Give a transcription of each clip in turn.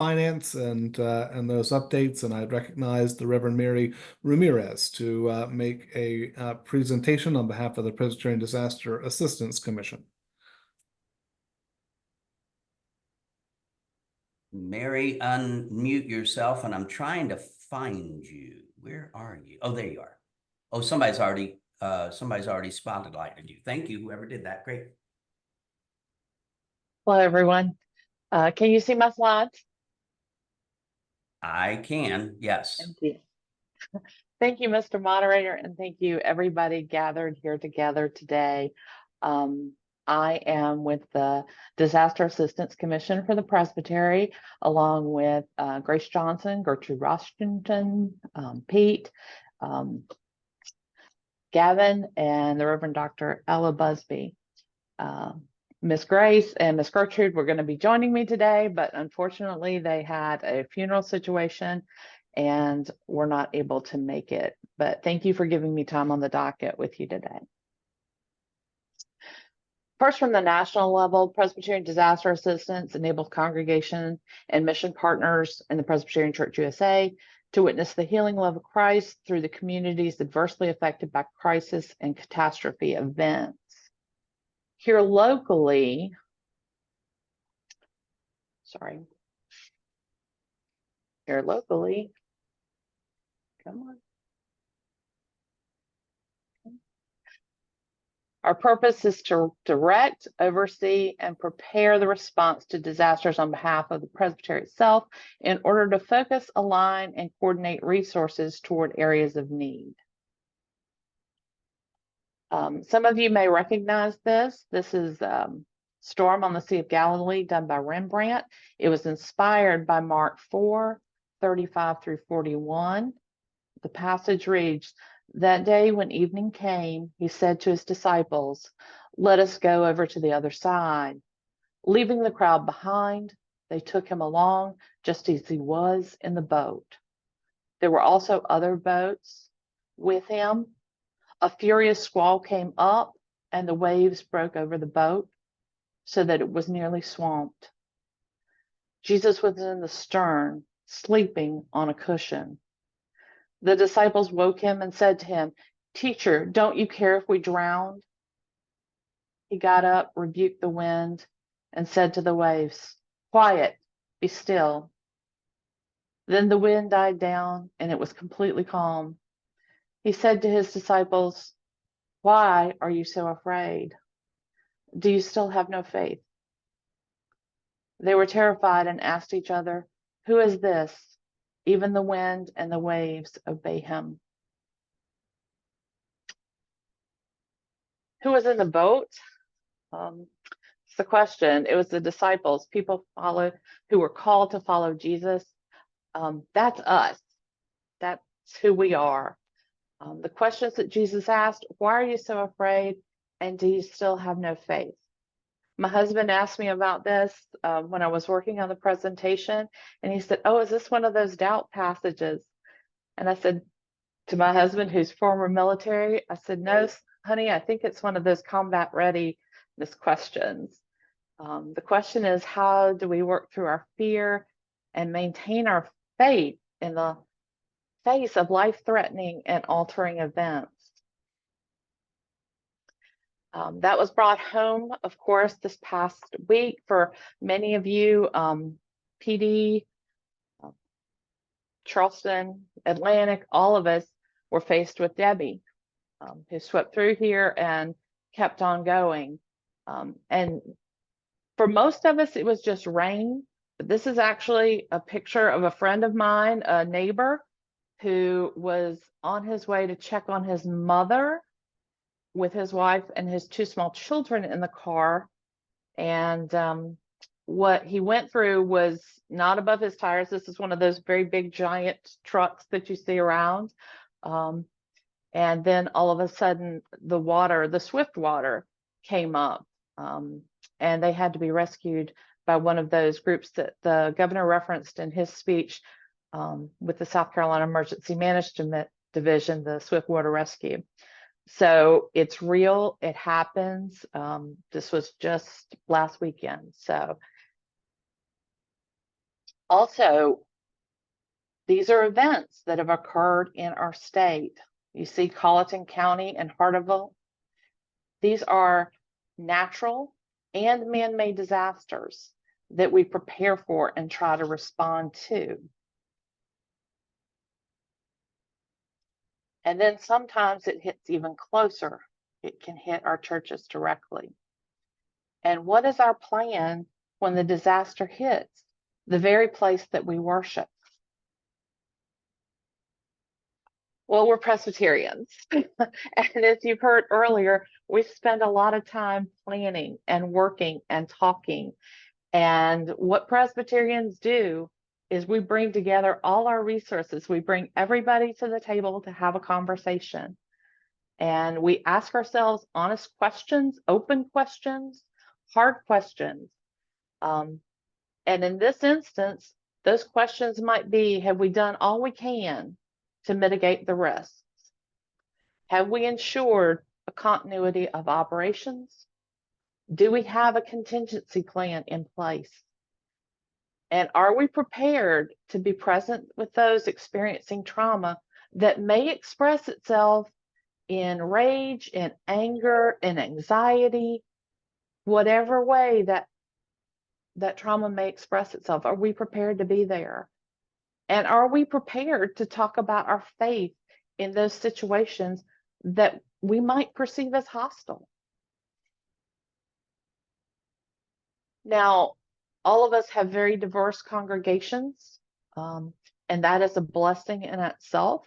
finance and those updates, and I'd recognize the Reverend Mary Ramirez to make a presentation on behalf of the Presbyterian Disaster Assistance Commission. Mary, unmute yourself, and I'm trying to find you. Where are you? Oh, there you are. Oh, somebody's already spotlighted you. Thank you, whoever did that. Great. Hello, everyone. Can you see my slides? I can, yes. Thank you. Thank you, Mr. Moderator, and thank you, everybody gathered here together today. I am with the Disaster Assistance Commission for the Presbytery, along with Grace Johnson, Gertrude Washington, Pete, Gavin, and the Reverend Dr. Ella Busby. Miss Grace and Miss Gertrude were going to be joining me today, but unfortunately they had a funeral situation and were not able to make it. But thank you for giving me time on the docket with you today. First, from the national level, Presbyterian Disaster Assistance enables congregation and mission partners in the Presbyterian Church USA to witness the healing love of Christ through the communities adversely affected by crisis and catastrophe events. Here locally, come on. Our purpose is to direct, oversee, and prepare the response to disasters on behalf of the Presbytery itself in order to focus, align, and coordinate resources toward areas of need. Some of you may recognize this. This is Storm on the Sea of Galilee, done by Rembrandt. It was inspired by Mark 4:35 through 41. The passage reads, "That day when evening came, he said to his disciples, 'Let us go over to the other side.' Leaving the crowd behind, they took him along just as he was in the boat. There were also other boats with him. A furious squall came up, and the waves broke over the boat so that it was nearly swamped. Jesus was in the stern, sleeping on a cushion. The disciples woke him and said to him, 'Teacher, don't you care if we drown?' He got up, rebuked the wind, and said to the waves, 'Quiet, be still.' Then the wind died down, and it was completely calm. He said to his disciples, 'Why are you so afraid? Do you still have no faith?' They were terrified and asked each other, 'Who is this? Even the wind and the waves obey him.'" Who was in the boat? It's the question. It was the disciples, people who were called to follow Jesus. That's us. That's who we are. The questions that Jesus asked: why are you so afraid? And do you still have no faith? My husband asked me about this when I was working on the presentation, and he said, "Oh, is this one of those doubt passages?" And I said to my husband, who's former military, I said, "No, honey, I think it's one of those combat readiness questions." The question is, how do we work through our fear and maintain our faith in the face of life-threatening and altering events? That was brought home, of course, this past week for many of you. PD, Charleston, Atlantic, all of us were faced with Debbie, who swept through here and kept on going. And for most of us, it was just rain. But this is actually a picture of a friend of mine, a neighbor, who was on his way to check on his mother with his wife and his two small children in the car. And what he went through was not above his tires. This is one of those very big giant trucks that you see around. And then all of a sudden the swift water came up, and they had to be rescued by one of those groups that the governor referenced in his speech with the South Carolina Emergency Management Division, the Swift Water Rescue. So it's real, it happens. This was just last weekend. So Also, these are events that have occurred in our state. You see Colleton County and Hardeeville. These are natural and man-made disasters that we prepare for and try to respond to. And then sometimes it hits even closer. It can hit our churches directly. And what is our plan when the disaster hits the very place that we worship? Well, we're Presbyterians. And as you've heard earlier, we spend a lot of time planning and working and talking. And what Presbyterians do is we bring together all our resources. We bring everybody to the table to have a conversation. And we ask ourselves honest questions, open questions, hard questions. And in this instance, those questions might be, have we done all we can to mitigate the risks? Have we ensured a continuity of operations? Do we have a contingency plan in place? And are we prepared to be present with those experiencing trauma that may express itself in rage, in anger, in anxiety, whatever way that trauma may express itself? Are we prepared to be there? And are we prepared to talk about our faith in those situations that we might perceive as hostile? Now, all of us have very diverse congregations, and that is a blessing in itself.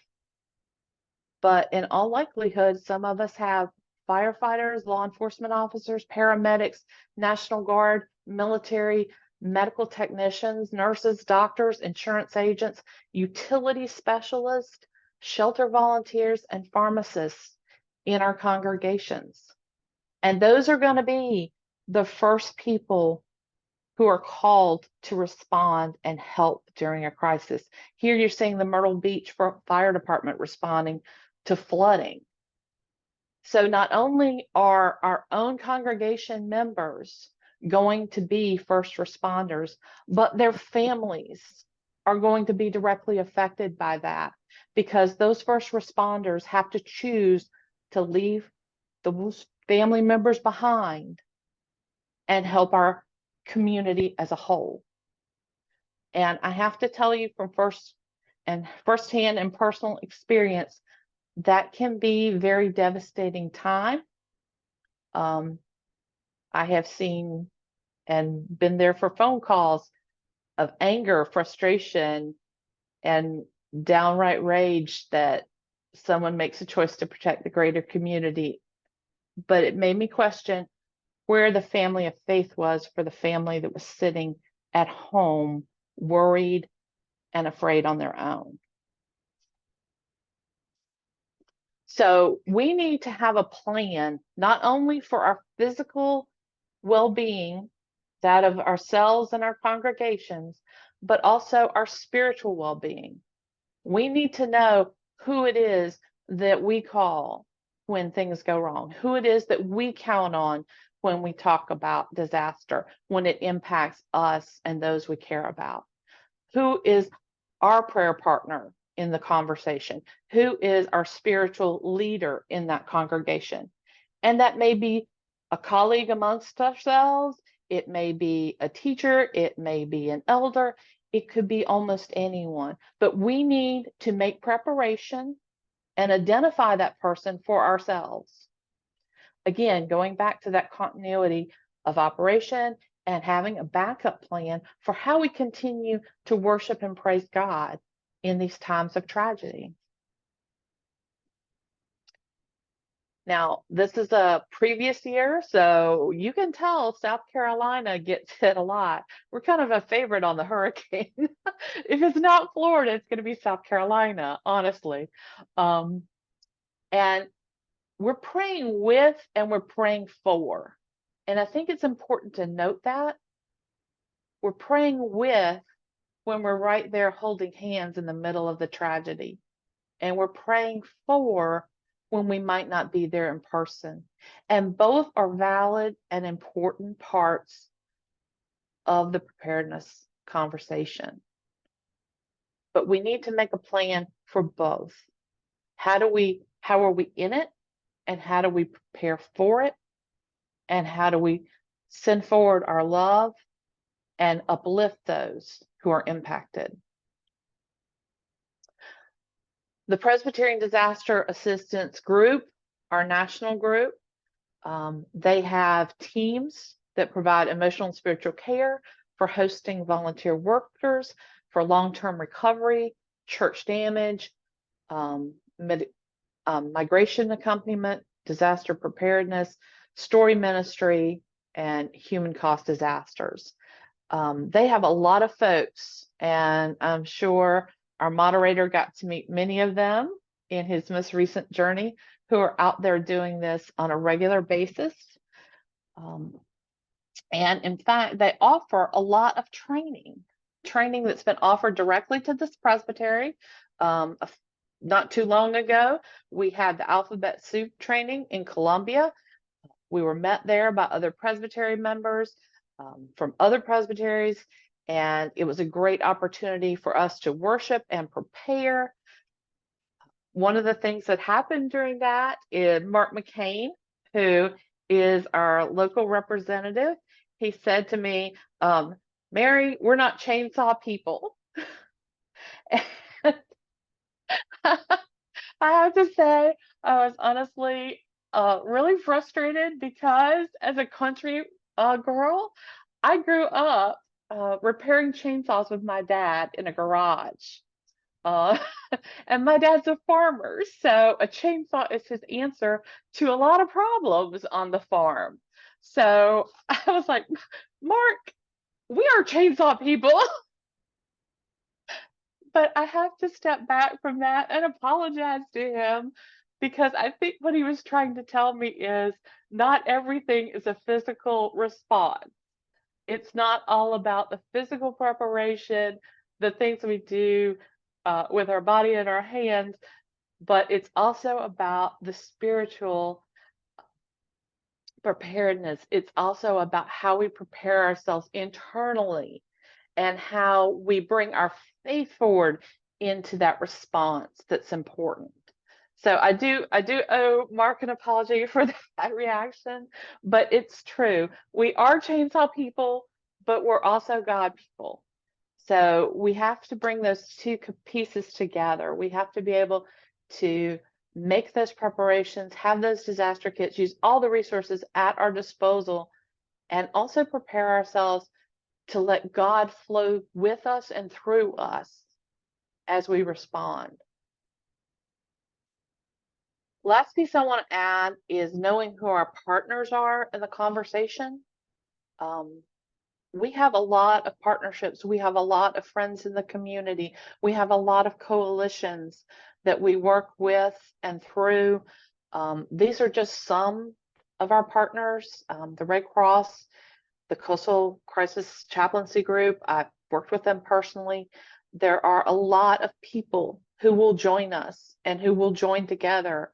But in all likelihood, some of us have firefighters, law enforcement officers, paramedics, National Guard, military, medical technicians, nurses, doctors, insurance agents, utility specialists, shelter volunteers, and pharmacists in our congregations. And those are going to be the first people who are called to respond and help during a crisis. Here you're seeing the Myrtle Beach Fire Department responding to flooding. So not only are our own congregation members going to be first responders, but their families are going to be directly affected by that, because those first responders have to choose to leave those family members behind and help our community as a whole. And I have to tell you from firsthand and personal experience, that can be very devastating time. I have seen and been there for phone calls of anger, frustration, and downright rage that someone makes a choice to protect the greater community. But it made me question where the family of faith was for the family that was sitting at home, worried and afraid on their own. So we need to have a plan, not only for our physical well-being, that of ourselves and our congregations, but also our spiritual well-being. We need to know who it is that we call when things go wrong, who it is that we count on when we talk about disaster, when it impacts us and those we care about. Who is our prayer partner in the conversation? Who is our spiritual leader in that congregation? And that may be a colleague amongst ourselves. It may be a teacher. It may be an elder. It could be almost anyone. But we need to make preparation and identify that person for ourselves. Again, going back to that continuity of operation and having a backup plan for how we continue to worship and praise God in these times of tragedy. Now, this is a previous year, so you can tell South Carolina gets hit a lot. We're kind of a favorite on the hurricane. If it's not Florida, it's going to be South Carolina, honestly. And we're praying with and we're praying for. And I think it's important to note that we're praying with when we're right there holding hands in the middle of the tragedy. And we're praying for when we might not be there in person. And both are valid and important parts of the preparedness conversation. but we need to make a plan for both. How are we in it? And how do we prepare for it? And how do we send forward our love and uplift those who are impacted? The Presbyterian Disaster Assistance Group, our national group, they have teams that provide emotional and spiritual care for hosting volunteer workers, for long-term recovery, church damage, migration accompaniment, disaster preparedness, story ministry, and human cost disasters. They have a lot of folks, and I'm sure our moderator got to meet many of them in his most recent journey, who are out there doing this on a regular basis. And in fact, they offer a lot of training that's been offered directly to this presbytery. Not too long ago, we had the alphabet soup training in Columbia. We were met there by other presbytery members from other presbyteries, and it was a great opportunity for us to worship and prepare. One of the things that happened during that is Mark McCain, who is our local representative, he said to me, Mary, we're not chainsaw people. I have to say, I was honestly really frustrated because as a country girl, I grew up repairing chainsaws with my dad in a garage. And my dad's a farmer, so a chainsaw is his answer to a lot of problems on the farm. So I was like, Mark, we are chainsaw people. But I have to step back from that and apologize to him, because I think what he was trying to tell me is not everything is a physical response. It's not all about the physical preparation, the things we do with our body and our hands, but it's also about the spiritual preparedness. It's also about how we prepare ourselves internally and how we bring our faith forward into that response that's important. So I do owe Mark an apology for that reaction, but it's true. We are chainsaw people, but we're also God people. So we have to bring those two pieces together. We have to be able to make those preparations, have those disaster kits, use all the resources at our disposal, and also prepare ourselves to let God flow with us and through us as we respond. Last piece I want to add is knowing who our partners are in the conversation. We have a lot of partnerships. We have a lot of friends in the community. We have a lot of coalitions that we work with and through. These are just some of our partners. The Red Cross, the Coastal Crisis Chaplaincy Group, I've worked with them personally. There are a lot of people who will join us and who will join together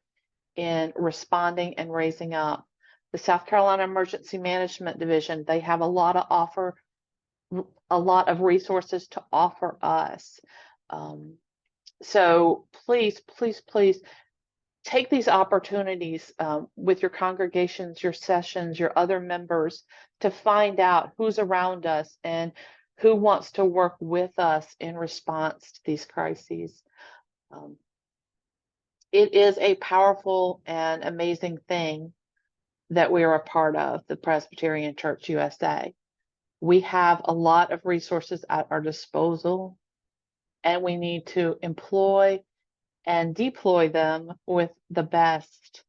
in responding and raising up. The South Carolina Emergency Management Division, they have a lot of resources to offer us. So please, please, please take these opportunities with your congregations, your sessions, your other members, to find out who's around us and who wants to work with us in response to these crises. It is a powerful and amazing thing that we are a part of, the Presbyterian Church USA. We have a lot of resources at our disposal, and we need to employ and deploy them with the best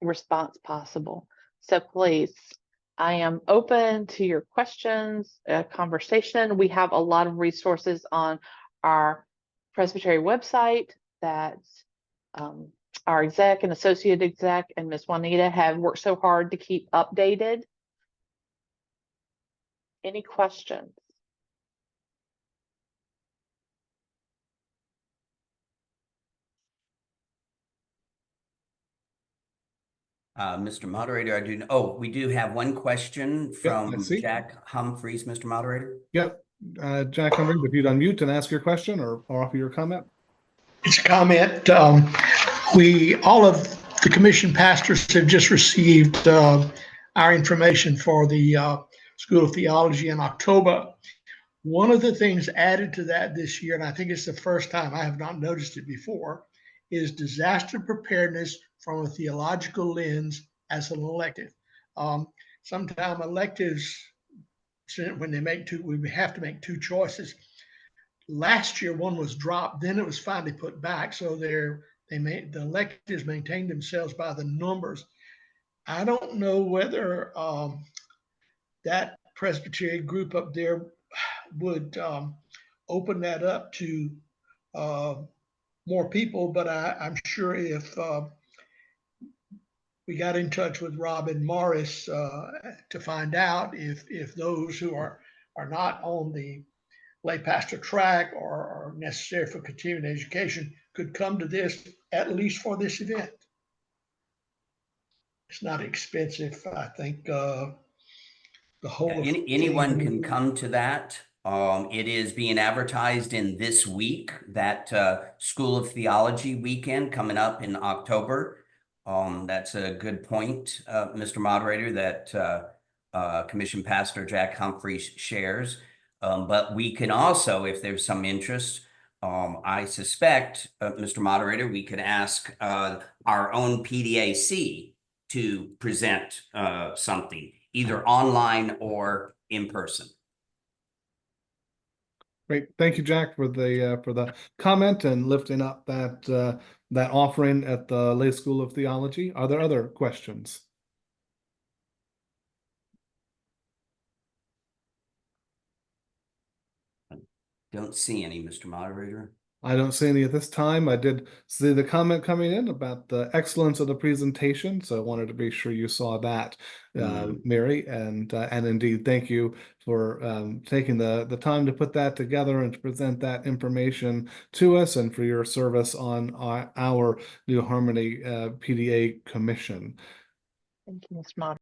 response possible. So please, I am open to your questions, conversation. We have a lot of resources on our Presbytery website that our exec and associate exec and Miss Juanita have worked so hard to keep updated. Any questions? Mr. Moderator, we do have one question Yep, I from see. Jack Humphreys, Mr. Moderator. Yep, Jack Humphreys, if you'd unmute and ask your question or offer your comment. It's a comment. All of the commission pastors have just received our information for the School of Theology in October. One of the things added to that this year, and I think it's the first time, I have not noticed it before, is disaster preparedness from a theological lens as an elective. Sometimes electives, when they make two, we have to make two choices. Last year, one was dropped, then it was finally put back. So the electives maintained themselves by the numbers. I don't know whether that Presbytery group up there would open that up to more people, but I'm sure if we got in touch with Robin Morris to find out if those who are not on the lay pastor track or are necessary for continuing education could come to this, at least for this event. It's not expensive. I think the whole anyone can come to that. It is being advertised in this week, that School of Theology weekend coming up in October. That's a good point, Mr. Moderator, that Commission Pastor Jack Humphreys shares. But we can also, if there's some interest, I suspect, Mr. Moderator, we could ask our own PDAC to present something, either online or in person. Great, thank you, Jack, for the comment and lifting up that that offering at the Lay School of Theology. Are there other questions? Don't see any, Mr. Moderator. I don't see any at this time. I did see the comment coming in about the excellence of the presentation, so I wanted to be sure you saw that, Mary, and indeed, thank you for taking the time to put that together and to present that information to us, and for your service on our New Harmony PDA Commission. Thank you, Mr. Moderator.